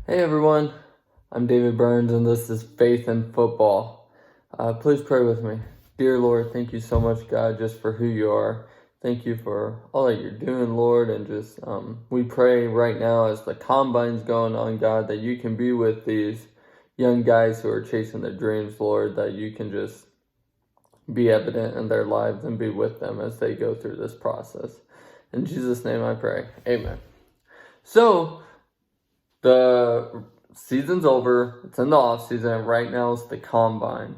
Hey everyone, I'm David Burns and this is Faith in Football. Please pray with me. Dear Lord, thank you so much, God, just for who you are. Thank you for all that you're doing, Lord, and just we pray right now as the combine's going on, God, that you can be with these young guys who are chasing their dreams, Lord, that you can just be evident in their lives and be with them as they go through this process. In Jesus' name I pray. Amen. So, the season's over. It's in the off season. Right now it's the combine.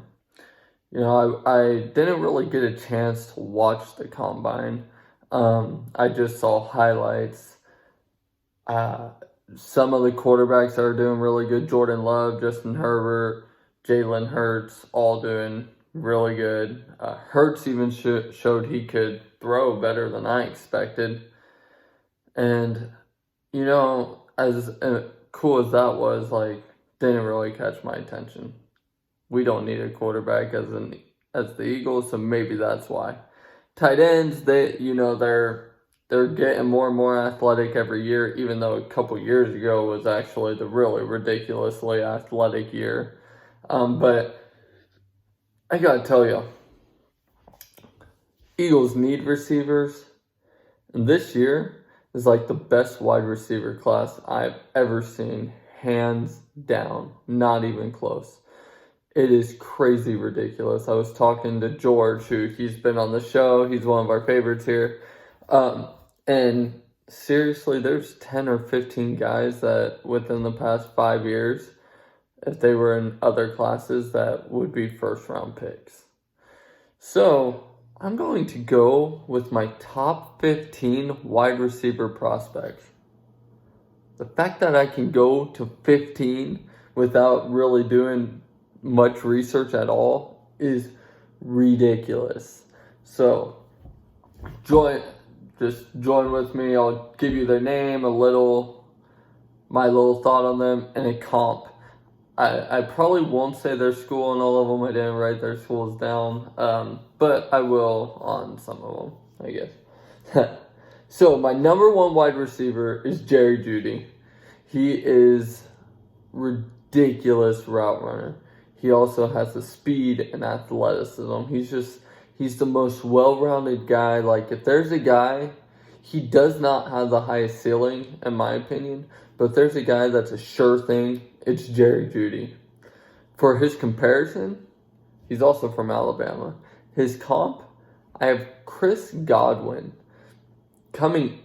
I didn't really get a chance to watch the combine. I just saw highlights. Some of the quarterbacks are doing really good. Jordan Love, Justin Herbert, Jalen Hurts, all doing really good. Hurts even showed he could throw better than I expected. And, as cool as that was, didn't really catch my attention. We don't need a quarterback as the Eagles, so maybe that's why. Tight ends, they're getting more and more athletic every year, even though a couple years ago was actually the really ridiculously athletic year. But I gotta tell you, Eagles need receivers, and this year is like the best wide receiver class I've ever seen, hands down, not even close. It is crazy ridiculous. I was talking to George, who he's been on the show. He's one of our favorites here. And seriously, there's 10 or 15 guys that within the past 5 years, if they were in other classes, that would be first round picks. So I'm going to go with my top 15 wide receiver prospects. The fact that I can go to 15 without really doing much research at all is ridiculous. So join with me. I'll give you their name, my little thought on them, and a comp. I probably won't say their school on all of them. I didn't write their schools down, but I will on some of them, I guess. So my number one wide receiver is Jerry Jeudy. He is ridiculous route runner. He also has the speed and athleticism. He's the most well-rounded guy. Like, if there's a guy, he does not have the highest ceiling, in my opinion, but if there's a guy that's a sure thing, it's Jerry Jeudy. For his comparison, he's also from Alabama. His comp, I have Chris Godwin. Coming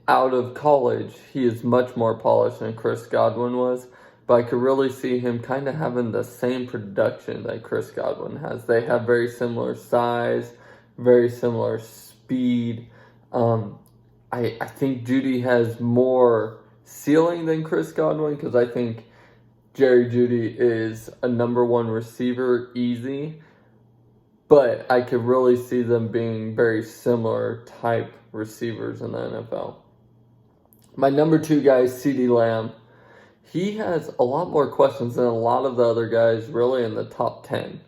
out of college, he is much more polished than Chris Godwin was, but I could really see him kind of having the same production that Chris Godwin has. They have very similar size, very similar speed. I think Jeudy has more ceiling than Chris Godwin, because I think Jerry Jeudy is a number one receiver, easy, but I could really see them being very similar type receivers in the NFL. My number two guy is CeeDee Lamb. He has a lot more questions than a lot of the other guys really in the top 10.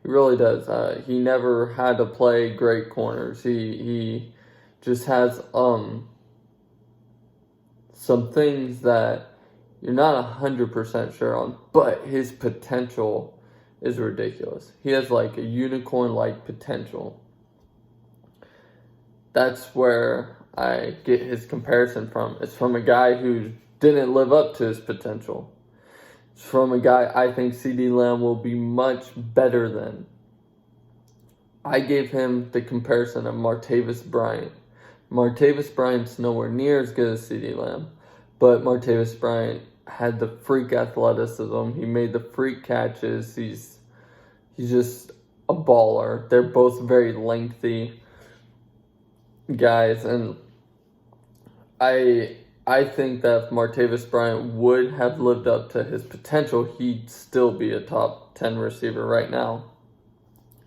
He really does. He never had to play great corners. He just has some things that you're not 100% sure on, but his potential is ridiculous. He has like a unicorn-like potential. That's where I get his comparison from. It's from a guy who didn't live up to his potential. It's from a guy I think CeeDee Lamb will be much better than. I gave him the comparison of Martavis Bryant. Martavis Bryant's nowhere near as good as CeeDee Lamb, but Martavis Bryant had the freak athleticism. He made the freak catches. He's just a baller. They're both very lengthy guys, and I think that if Martavis Bryant would have lived up to his potential, he'd still be a top 10 receiver right now.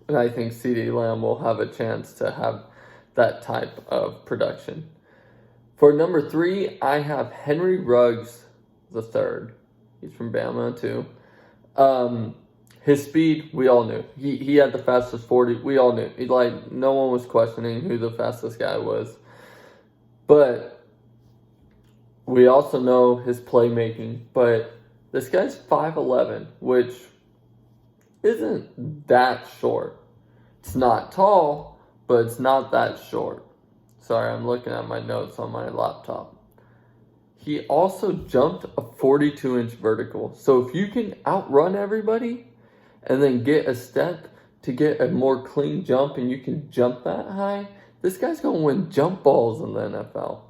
And I think CeeDee Lamb will have a chance to have that type of production. For number 3, I have Henry Ruggs III. He's from Bama too. His speed, we all knew. He had the fastest 40. We all knew. No one was questioning who the fastest guy was. But we also know his playmaking, but this guy's 5'11", which isn't that short. It's not tall, but it's not that short. Sorry, I'm looking at my notes on my laptop. He also jumped a 42-inch vertical. So if you can outrun everybody and then get a step to get a more clean jump and you can jump that high, this guy's going to win jump balls in the NFL.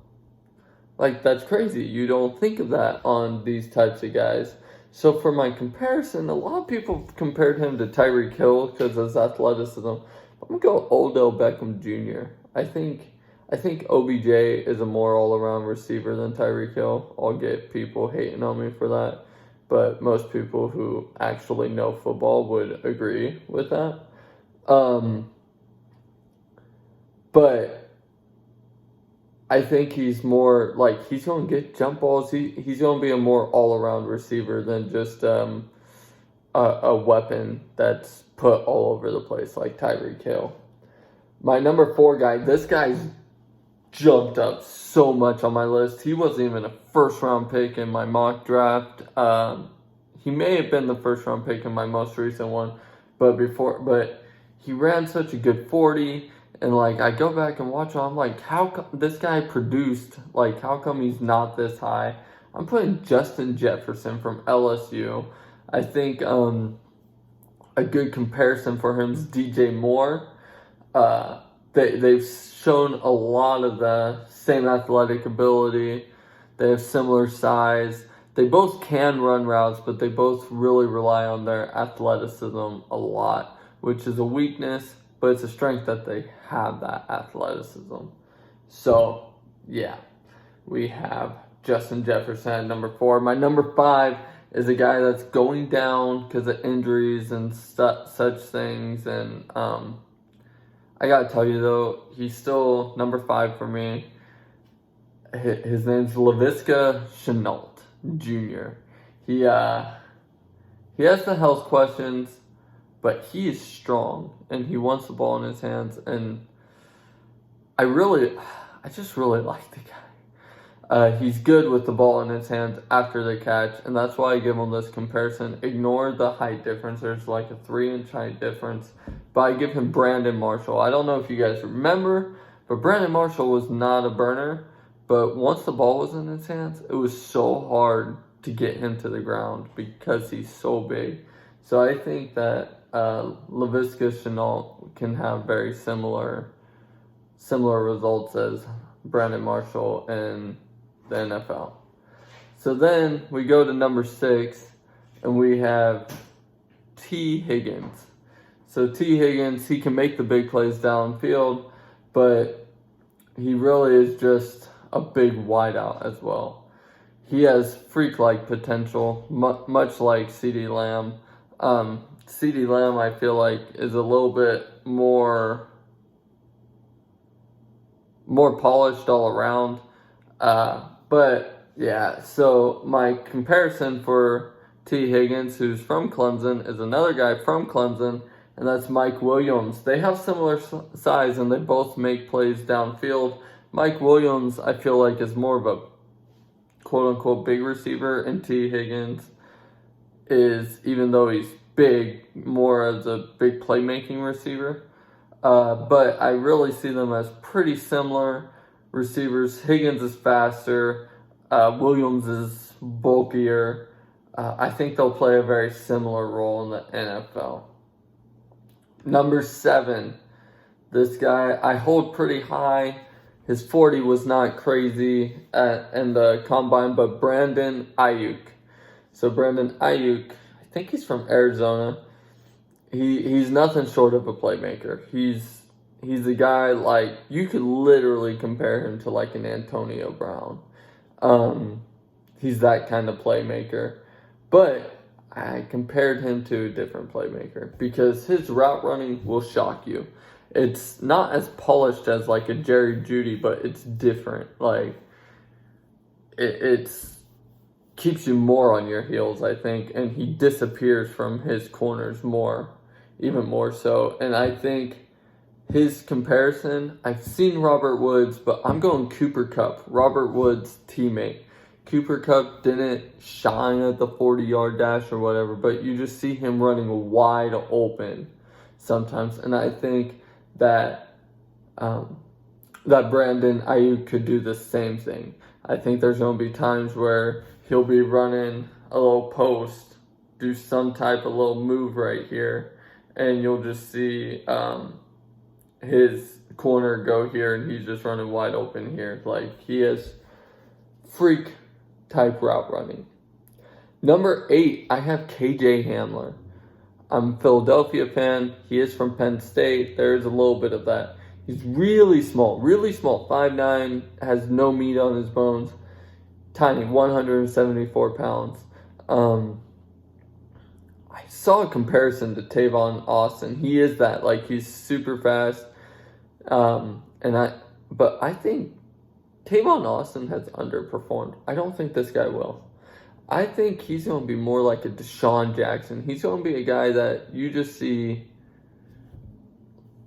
Like, that's crazy. You don't think of that on these types of guys. So for my comparison, a lot of people compared him to Tyreek Hill because of his athleticism. I'm going to go Odell Beckham Jr. I think OBJ is a more all-around receiver than Tyreek Hill. I'll get people hating on me for that, but most people who actually know football would agree with that. But I think he's more like he's going to get jump balls. He's going to be a more all-around receiver than just a weapon that's put all over the place like Tyreek Hill. My number 4 guy, this guy's jumped up so much on my list. He wasn't even a first-round pick in my mock draft. He may have been the first-round pick in my most recent one, but he ran such a good 40. And, like, I go back and watch him, I'm like, how come this guy produced? Like, how come he's not this high? I'm putting Justin Jefferson from LSU. I think a good comparison for him is DJ Moore. They've shown a lot of the same athletic ability. They have similar size. They both can run routes, but they both really rely on their athleticism a lot, which is a weakness. But it's a strength that they have that athleticism. So, yeah, we have Justin Jefferson at number 4. My number 5 is a guy that's going down because of injuries and such things. And I got to tell you, though, he's still number 5 for me. His name's Laviska Shenault Jr. He has the health questions, but he is strong, and he wants the ball in his hands, and I just really like the guy. He's good with the ball in his hands after the catch, and that's why I give him this comparison. Ignore the height difference. There's like a 3-inch height difference, but I give him Brandon Marshall. I don't know if you guys remember, but Brandon Marshall was not a burner, but once the ball was in his hands, it was so hard to get him to the ground because he's so big. So I think that Laviska Shenault can have very similar results as Brandon Marshall in the NFL. So then we go to number 6, and we have T. Higgins. So T. Higgins, he can make the big plays downfield, but he really is just a big wideout as well. He has freak-like potential, much like CeeDee Lamb. CeeDee Lamb, I feel like, is a little bit more polished all around. But, yeah, so my comparison for T. Higgins, who's from Clemson, is another guy from Clemson, and that's Mike Williams. They have similar size, and they both make plays downfield. Mike Williams, I feel like, is more of a quote-unquote big receiver, and T. Higgins is, even though he's big, more as a big playmaking receiver. But I really see them as pretty similar receivers. Higgins is faster. Williams is bulkier. I think they'll play a very similar role in the NFL. Number 7, this guy I hold pretty high. His 40 was not crazy in the combine, but Brandon Ayuk. So Brandon Ayuk, I think he's from Arizona. He's nothing short of a playmaker. He's a guy, like, you could literally compare him to like an Antonio Brown. He's that kind of playmaker. But I compared him to a different playmaker because his route running will shock you. It's not as polished as like a Jerry Jeudy, but it's different. Like, it's keeps you more on your heels, I think, and he disappears from his corners even more so. And I think his comparison, I've seen Robert Woods, but I'm going Cooper Kupp, Robert Woods' teammate. Cooper Kupp didn't shine at the 40-yard dash or whatever, but you just see him running wide open sometimes. And I think that that Brandon Ayuk could do the same thing. I think there's going to be times where he'll be running a little post, do some type of little move right here, and you'll just see his corner go here, and he's just running wide open here. Like, he has freak type route running. Number 8, I have KJ Hamler. I'm a Philadelphia fan. He is from Penn State. There's a little bit of that. He's really small, 5'9", has no meat on his bones, tiny, 174 pounds. I saw a comparison to Tavon Austin. He is that, like, he's super fast. But I think Tavon Austin has underperformed. I don't think this guy will. I think he's going to be more like a Deshaun Jackson. He's going to be a guy that you just see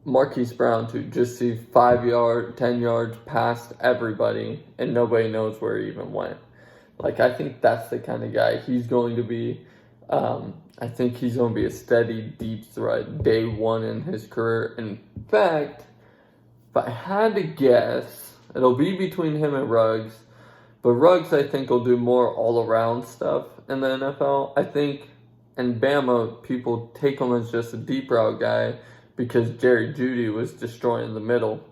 Marquise Brown to just see 5 yards, 10 yards past everybody, and nobody knows where he even went. Like, I think that's the kind of guy he's going to be. I think he's going to be a steady, deep threat day one in his career. In fact, if I had to guess, it'll be between him and Ruggs. But Ruggs, I think, will do more all-around stuff in the NFL. I think in Bama, people take him as just a deep route guy because Jerry Jeudy was destroying the middle.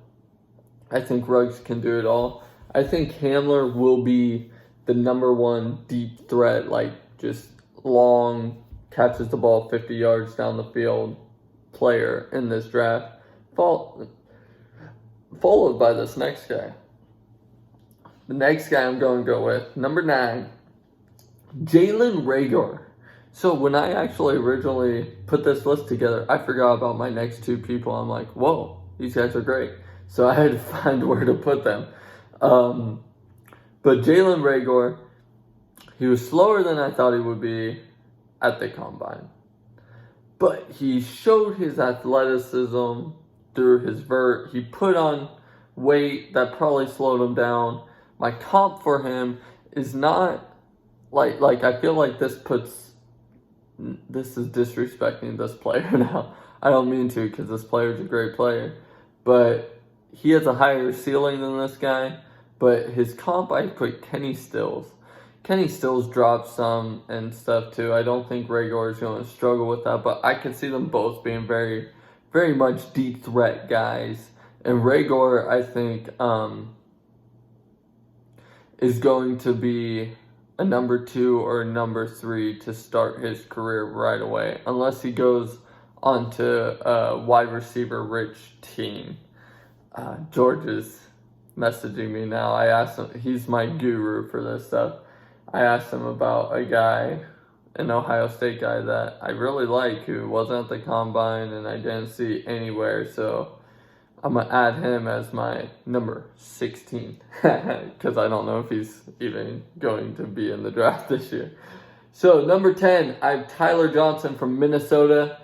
I think Ruggs can do it all. I think Hamler will be the number one deep threat, like just long, catches the ball 50 yards down the field player in this draft. Followed by this next guy. The next guy I'm going to go with, number 9, Jalen Reagor. So when I actually originally put this list together, I forgot about my next 2 people. I'm like, whoa, these guys are great. So I had to find where to put them. But Jalen Reagor, he was slower than I thought he would be at the combine. But he showed his athleticism through his vert. He put on weight that probably slowed him down. My comp for him is not like I feel like this is disrespecting this player now. I don't mean to, because this player is a great player. But he has a higher ceiling than this guy. But his comp, I put Kenny Stills. Kenny Stills dropped some and stuff too. I don't think Reagor is going to struggle with that. But I can see them both being very, very much deep threat guys. And Reagor, I think, is going to be a number 2 or a number 3 to start his career right away, unless he goes onto a wide receiver rich team. George is messaging me now. I asked him, he's my guru for this stuff. I asked him about a guy, an Ohio State guy that I really like, who wasn't at the combine and I didn't see anywhere, so I'm going to add him as my number 16 because I don't know if he's even going to be in the draft this year. So, number 10, I have Tyler Johnson from Minnesota.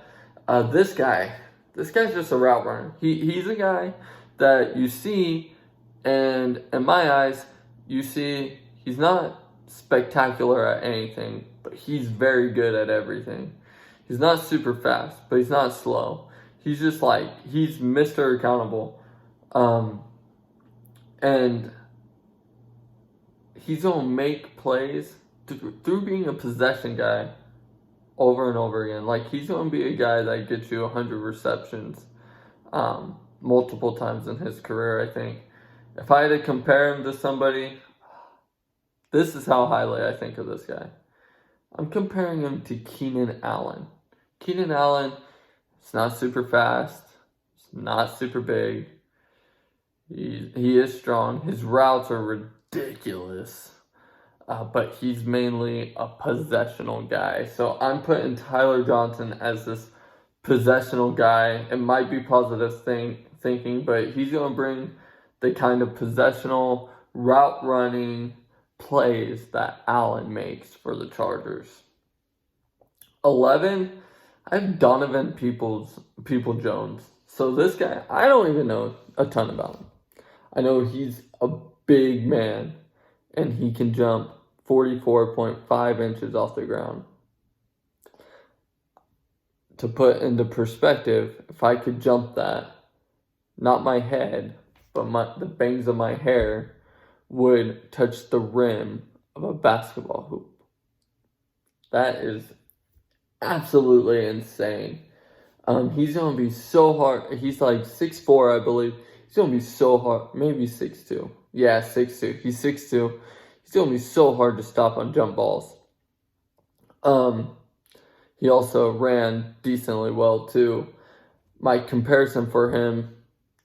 This guy's just a route runner. He's a guy that you see, and in my eyes, you see he's not spectacular at anything, but he's very good at everything. He's not super fast, but he's not slow. He's just like, he's Mr. Accountable. And he's going to make plays through being a possession guy over and over again. Like, he's going to be a guy that gets you 100 receptions multiple times in his career, I think. If I had to compare him to somebody, this is how highly I think of this guy. I'm comparing him to Keenan Allen. Keenan Allen, it's not super fast. It's not super big. He is strong. His routes are ridiculous. But he's mainly a possessional guy. So I'm putting Tyler Johnson as this possessional guy. It might be positive thinking, but he's going to bring the kind of possessional route running plays that Allen makes for the Chargers. 11, I have Donovan People-Jones. So this guy, I don't even know a ton about him. I know he's a big man, and he can jump 44.5 inches off the ground. To put into perspective, if I could jump that, not my head, but the bangs of my hair would touch the rim of a basketball hoop. That is absolutely insane. He's going to be so hard. He's like 6'4", I believe. He's going to be so hard. Maybe 6'2". Yeah, 6'2". He's 6'2". He's going to be so hard to stop on jump balls. He also ran decently well, too. My comparison for him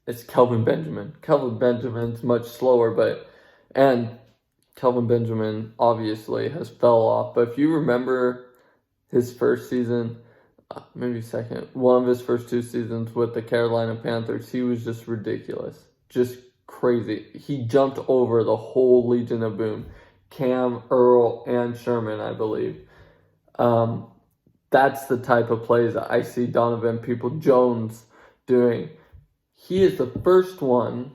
is Kelvin Benjamin. Kelvin Benjamin's much slower, and Kelvin Benjamin obviously has fell off. But if you remember his first season, maybe second, one of his first 2 seasons with the Carolina Panthers, he was just ridiculous. Just crazy. He jumped over the whole Legion of Boom. Cam, Earl, and Sherman, I believe. That's the type of plays I see Donovan Peoples-Jones doing. He is the first one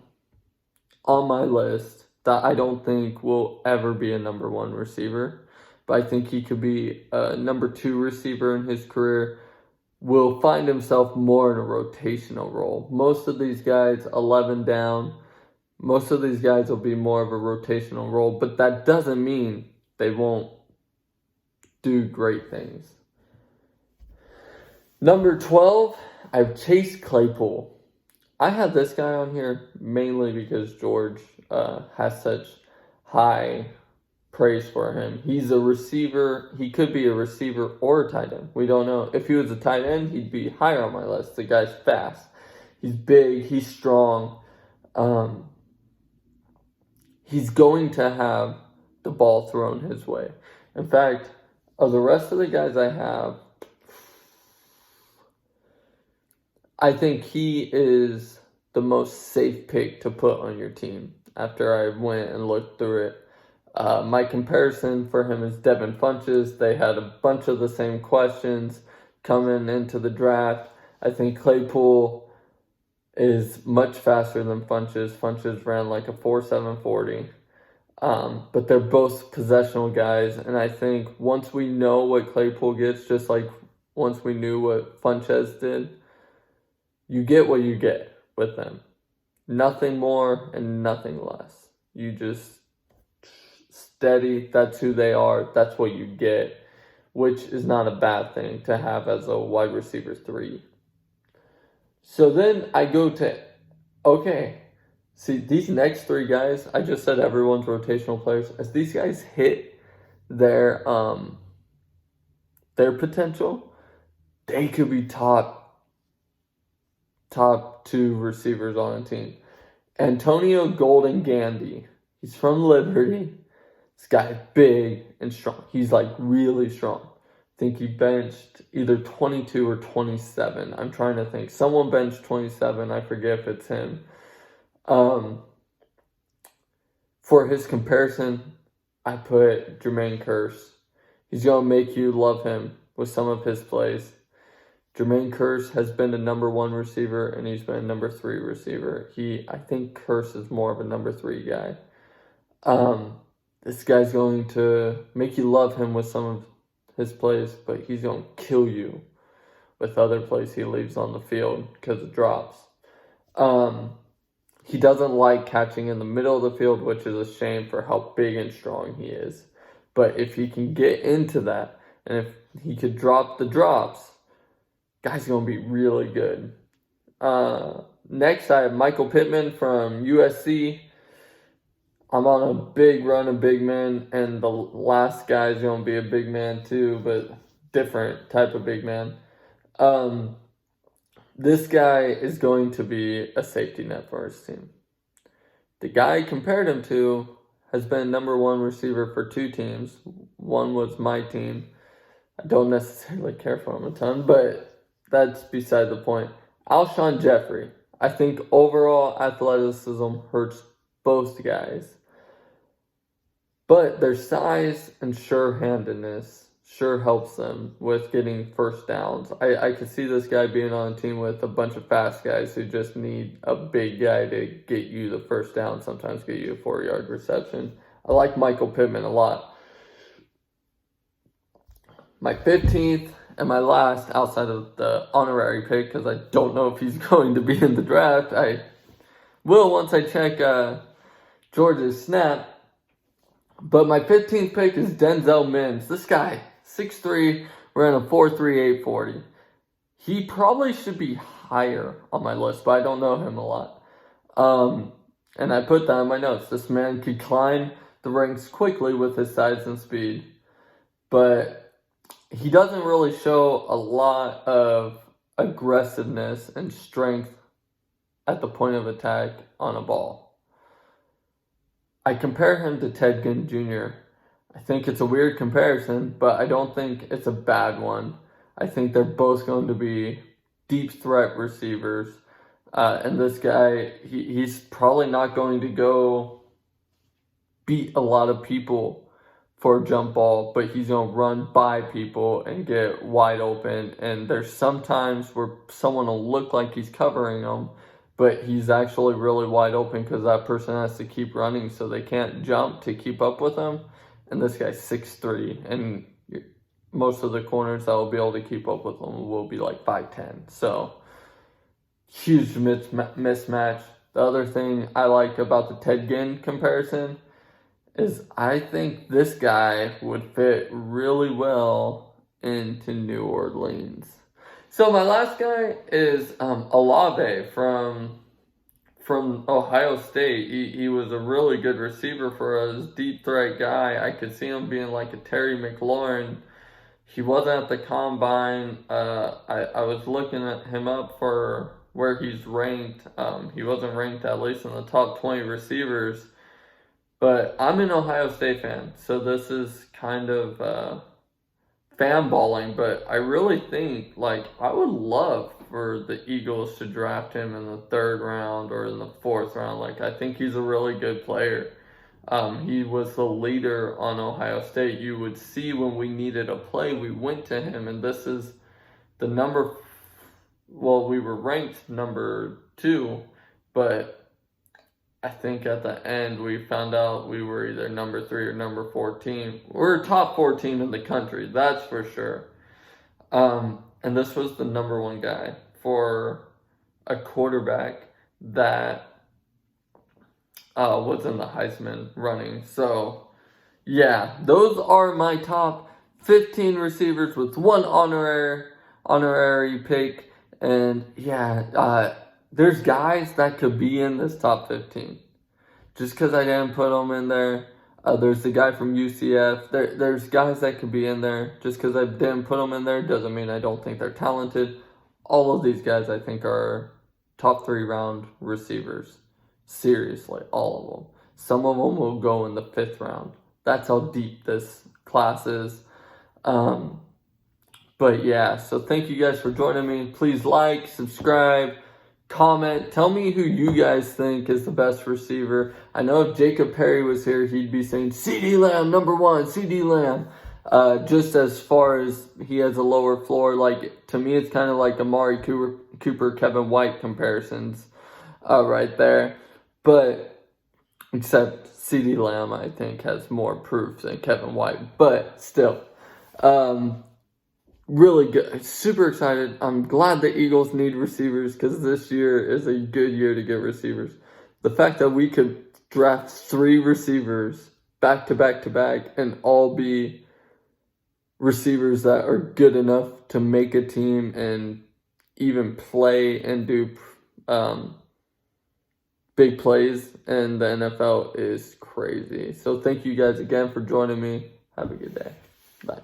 on my list that I don't think will ever be a number 1 receiver. But I think he could be a number 2 receiver in his career. Will find himself more in a rotational role. Most of these guys, 11 down, most of these guys will be more of a rotational role. But that doesn't mean they won't do great things. Number 12, I have Chase Claypool. I have this guy on here mainly because George has such high praise for him. He's a receiver. He could be a receiver or a tight end. We don't know. If he was a tight end, he'd be higher on my list. The guy's fast. He's big. He's strong. He's going to have the ball thrown his way. In fact, of the rest of the guys I have, I think he is the most safe pick to put on your team after I went and looked through it. My comparison for him is Devin Funchess. They had a bunch of the same questions coming into the draft. I think Claypool is much faster than Funchess. Funchess ran like a 4.7 40. But they're both possessional guys. And I think once we know what Claypool gets, just like once we knew what Funchess did, you get what you get with them. Nothing more and nothing less. You just steady. That's who they are. That's what you get, which is not a bad thing to have as a wide receiver 3. So then I go to, see, these next 3 guys, I just said everyone's rotational players. As these guys hit their potential, they could be top 2 receivers on a team. Antonio Golden Gandy. He's from Liberty. This guy is big and strong. He's like really strong. I think he benched either 22 or 27. I'm trying to think. Someone benched 27. I forget if it's him. For his comparison, I put Jermaine Kearse. He's going to make you love him with some of his plays. Jermaine Kearse has been a number 1 receiver, and he's been a number 3 receiver. I think Kearse is more of a number 3 guy. This guy's going to make you love him with some of his plays, but he's going to kill you with other plays he leaves on the field because of drops. He doesn't like catching in the middle of the field, which is a shame for how big and strong he is. But if he can get into that, and if he could drop the drops, guy's going to be really good. Next, I have Michael Pittman from USC. I'm on a big run of big men, and the last guy is going to be a big man too, but different type of big man. This guy is going to be a safety net for his team. The guy I compared him to has been number 1 receiver for 2 teams. One was my team. I don't necessarily care for him a ton, but that's beside the point. Alshon Jeffrey. I think overall athleticism hurts both guys. But their size and sure-handedness sure helps them with getting first downs. I could see this guy being on a team with a bunch of fast guys who just need a big guy to get you the first down, sometimes get you a 4-yard reception. I like Michael Pittman a lot. My 15th and my last, outside of the honorary pick, because I don't know if he's going to be in the draft. I will once I check George's snap. But my 15th pick is Denzel Mims. This guy, 6'3", ran a 4.38 40. He probably should be higher on my list, but I don't know him a lot. And I put that in my notes. This man could climb the ranks quickly with his size and speed. But he doesn't really show a lot of aggressiveness and strength at the point of attack on a ball. I compare him to Ted Ginn Jr. I think it's a weird comparison, but I don't think it's a bad one. I think they're both going to be deep threat receivers. And this guy, he's probably not going to go beat a lot of people for a jump ball, but he's going to run by people and get wide open. And there's sometimes where someone will look like he's covering them, but he's actually really wide open because that person has to keep running, so they can't jump to keep up with him. And this guy's 6'3", and most of the corners that will be able to keep up with him will be like 5'10". So, huge mismatch. The other thing I like about the Ted Ginn comparison is I think this guy would fit really well into New Orleans. So my last guy is Olave from Ohio State. He was a really good receiver for us, deep threat guy. I could see him being like a Terry McLaurin. He wasn't at the combine. I was looking at him up for where he's ranked. He wasn't ranked at least in the top 20 receivers. But I'm an Ohio State fan, so this is kind of fanballing, but I really think, like, I would love for the Eagles to draft him in the 3rd round or in the 4th round. Like, I think he's a really good player. He was the leader on Ohio State. You would see when we needed a play, we went to him, and this is the we were ranked number 2, but I think at the end we found out we were either number 3 or number 14. We're top 14 in the country, that's for sure. And this was the number 1 guy for a quarterback that was in the Heisman running. So, yeah, those are my top 15 receivers with 1 honorary pick. And, yeah, there's guys that could be in this top 15. Just because I didn't put them in there. There's the guy from UCF. There's guys that could be in there. Just because I didn't put them in there doesn't mean I don't think they're talented. All of these guys I think are top 3 round receivers. Seriously, all of them. Some of them will go in the 5th round. That's how deep this class is. But yeah, so thank you guys for joining me. Please like, subscribe, comment. Tell me who you guys think is the best receiver. I know if Jacob Perry was here, he'd be saying CeeDee Lamb, number 1, CeeDee Lamb. Just as far as he has a lower floor, like, to me, it's kind of like Amari Cooper, Kevin White comparisons right there. But, except CeeDee Lamb, I think, has more proof than Kevin White. But, still, really good. Super excited. I'm glad the Eagles need receivers because this year is a good year to get receivers. The fact that we could draft 3 receivers back to back to back and all be receivers that are good enough to make a team and even play and do big plays in the NFL is crazy. So thank you guys again for joining me. Have a good day. Bye.